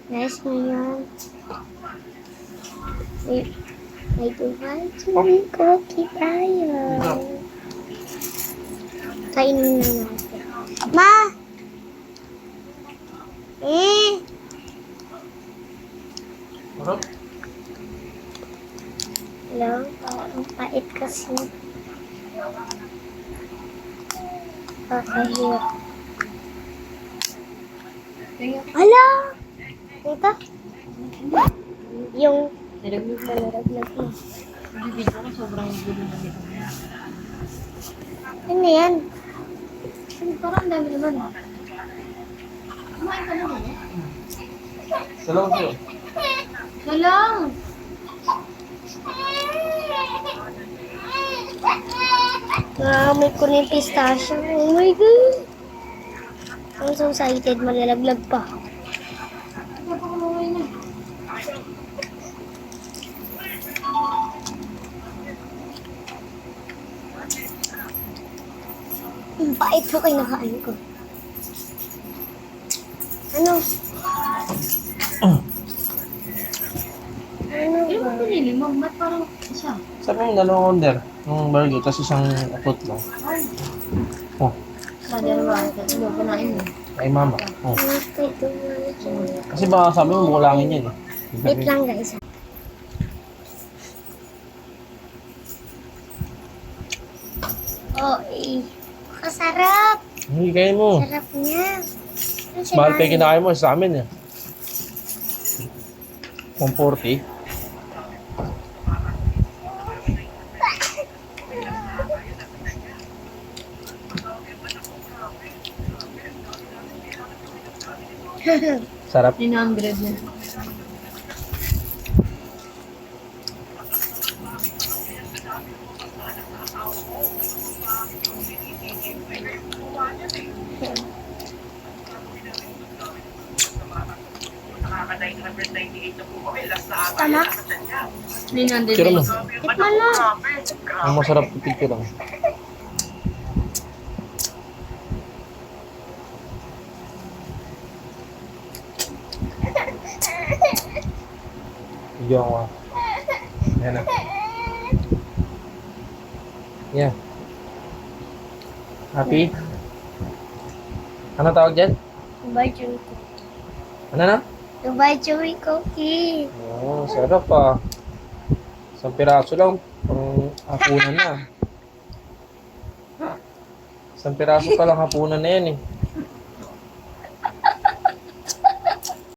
Nice mo yan. May dubai chewy cookie tayo. Kainin na natin. Ma! Harap. Hello? Ang pait kasi. Kakahirap. Hala! Ito? Yung nalaglag mo. Bibig ko sobrang gulo na nito. Ano yan? Parang dami naman. Kumain ka naman eh. Salamat sa'yo. Salang! May kuning pistachio. Oh my God! I'm so excited. Malalaglag pa. Kaya pa kumawin na. Ang pait ko kinakain ko. Ano? Ano Ilan ba? mo pinili mo? Ba't parang isa? Sabi mo dalawang order ng burger, tapos isang apot lang. Oh, Sa dalawa. Tatlo ko na yun. ay mama. Oh. Nakay ito na. Kasi baka sabi mo bukulangin yan eh. Wait lang guys. Oh, kasarap. Hindi kayo mo. Sarap niya. Ano siya Mahal pa yung namin? kinakain mo sa amin eh. 140. Sarap. 900 na. Tama? 900 Tira mo. Tikman mo. Ang masarap pipicture lang. Video ako. Ayan na. Yeah. Happy? Ano tawag dyan? Dubai chewy cookie. Ano na? Dubai chewy cookie. Oo, sarap ah. Isang piraso lang, pang hapunan na. Isang piraso pa lang hapunan na yan eh.